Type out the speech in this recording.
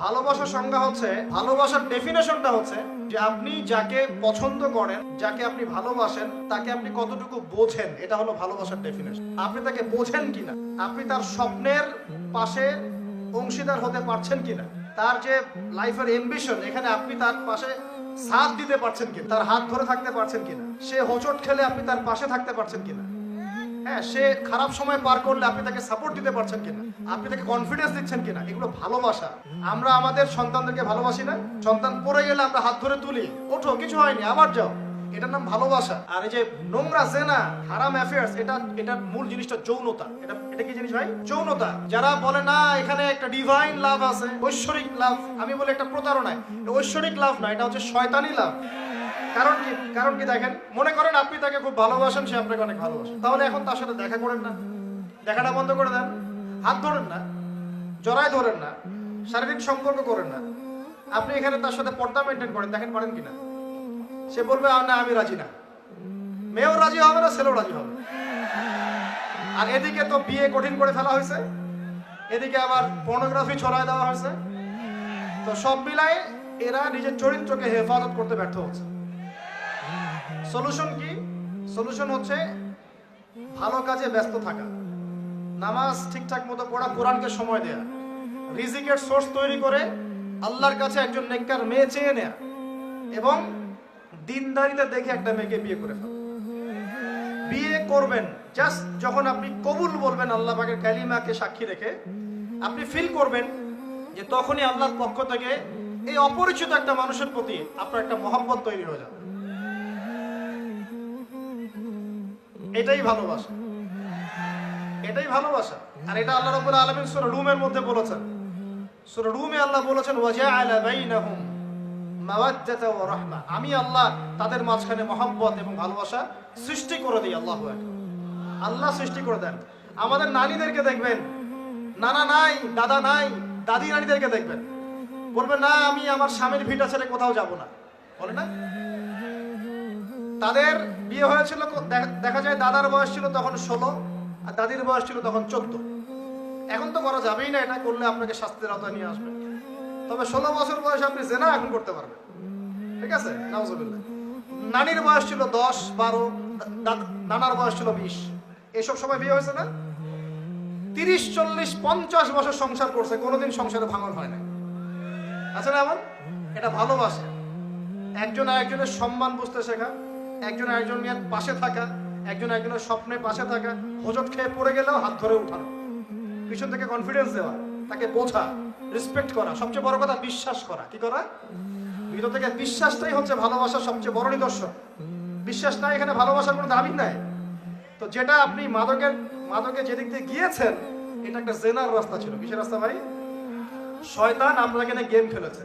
ভালোবাসার সংজ্ঞা হচ্ছে, ভালোবাসার ডেফিনেশনটা হচ্ছে যে আপনি যাকে পছন্দ করেন, যাকে আপনি ভালোবাসেন, তাকে আপনি কতটুকু বোঝেন। এটা হলো ভালোবাসার ডেফিনেশন। আপনি তাকে বোঝেন কিনা, আপনি তার স্বপ্নের পাশে অংশীদার হতে পারছেন কিনা, তার যে লাইফের অ্যাম্বিশন, এখানে আপনি তার পাশে সাথ দিতে পারছেন কিনা, তার হাত ধরে থাকতে পারছেন কিনা, সে হোঁচট খেলে আপনি তার পাশে থাকতে পারছেন কিনা, হ্যাঁ, সে খারাপ সময় পার করলে আপনি তাকে সাপোর্ট দিতে পারছেন কিনা, আপনি তাকে কনফিডেন্স দিচ্ছেন কিনা। এগুলো ভালোবাসা। আমরা আমাদের সন্তানদেরকে ভালোবাসি না? সন্তান পড়ে গেলে আমরা হাত ধরে তুলি, ওঠো, কিছু হয়নি, আবার যাও। এটার নাম ভালোবাসা। আর এই যে নোংরা জেনা, হারাম অ্যাফেয়ার্স, এটার মূল জিনিসটা যৌনতা। এটা কি জিনিস ভাই? যৌনতা। যারা বলে না এখানে একটা ডিভাইন লাভ আছে, ঐশ্বরিক লাভ, আমি বলি একটা প্রতারণায়। ঐশ্বরিক লাভ না, এটা হচ্ছে শয়তানি লাভ। কারণ কি দেখেন, মনে করেন আপনি তাকে খুব ভালোবাসেন, সে আপনাকে অনেক ভালোবাসেন, তাহলে এখন তার সাথে দেখা করেন না, দেখাটা বন্ধ করে দেন, হাত ধরেন না, জড়ায় ধরেন না, শারীরিক সম্পর্ক করেন না, আপনি এখানে তার সাথে পর্দা মেনটেন করেন, দেখেন পারেন কিনা। সে বলবে না আমি রাজি না, মেয়েও রাজি হবে না, ছেলেও রাজি হবে। আর এদিকে তো বিয়ে কঠিন করে ফেলা হয়েছে, এদিকে আবার পর্নোগ্রাফি ছড়ায় দেওয়া হয়েছে। তো সব মিলায় এরা নিজের চরিত্রকে হেফাজত করতে ব্যর্থ হচ্ছে। সলিউশন কি? সলিউশন হচ্ছে ভালো কাজে ব্যস্ত থাকা, নামাজ ঠিকঠাক মতো পড়া, কোরআনকে সময় দেয়া, রিজিকের সোর্স তৈরি করে আল্লাহর কাছে একজন নেককার মেয়ে চেয়ে নেয়া, এবং দিনদারিতে দেখে একটা মেয়েকে বিয়ে করে ফেলা। বিয়ে করবেন জাস্ট যখন আপনি কবুল বলবেন আল্লাহ পাকের কালিমাকে সাক্ষী রেখে, আপনি ফিল করবেন যে তখনই আল্লাহর পক্ষ থেকে এই অপরিচিত একটা মানুষের প্রতি আপনার একটা মহব্বত তৈরি হয়ে যাবে। এটাই ভালোবাসা, এটাই ভালোবাসা। আর এটা আল্লাহ রাব্বুল আলামিন সূরা রুমের মধ্যে বলেছেন। সূরা রুমে আল্লাহ বলেছেন ওয়াজআলা বাইনাহুম মাওয়াদ্দাতা ওয়া রাহমা, আমি আল্লাহ তাদের মাঝখানে মহব্বত এবং ভালোবাসা সৃষ্টি করে দিই। আল্লাহু আকবার। আল্লাহ সৃষ্টি করে দেন। আমাদের নানীদেরকে দেখবেন, নানা নাই, দাদা নাই, দাদি নানীদেরকে দেখবেন, বলবে না আমি আমার স্বামীর ভিটা ছেড়ে কোথাও যাব না, বলে না? তাদের বিয়ে হয়েছিল, দেখা যায় দাদার বয়স ছিল তখন 16 আর দাদির বয়স ছিল তখন 14। এখন তো করা যাবেই না, এটা করলে আপনাকে শাস্তির আওতায় নিয়ে আসবে। তবে 16 বছর বয়সে আপনি জেনা এখন করতে পারবেন, ঠিক আছে? নাউজুবিল্লাহ। নানির বয়স ছিল 10, 12, নানার বয়স ছিল 20। এসব সময় বিয়ে হয়েছে না? 30, 40, 50 বছর সংসার করছে, কোনোদিন সংসারে ভাঙন হয় না। আছে না এমন? এটা ভালোবাসা। একজন আরেকজনের সম্মান বুঝতে শেখা, একজন আরেকজনের পাশে থাকা, একজন আরেকজনের স্বপ্নে পাশে থাকা, হোঁচট খেয়ে পড়ে গেলেও হাত ধরে উঠানো, পিছন থেকে কনফিডেন্স দেওয়া, তাকে বোঝা, রেসপেক্ট করা, সবচেয়ে বড় কথা বিশ্বাস করা। কি করা? ভিতর থেকে বিশ্বাসটাই হচ্ছে ভালোবাসার সবচেয়ে বড় নিদর্শন। বিশ্বাস নাই, এখানে ভালোবাসার কোনো দাবি নাই। তো যেটা আপনি মাদকে যেদিক দিয়ে গিয়েছেন, এটা একটা জেনার রাস্তা ছিল। কিসের রাস্তা ভাই? শয়তান আপনাকে নিয়ে গেম খেলেছে।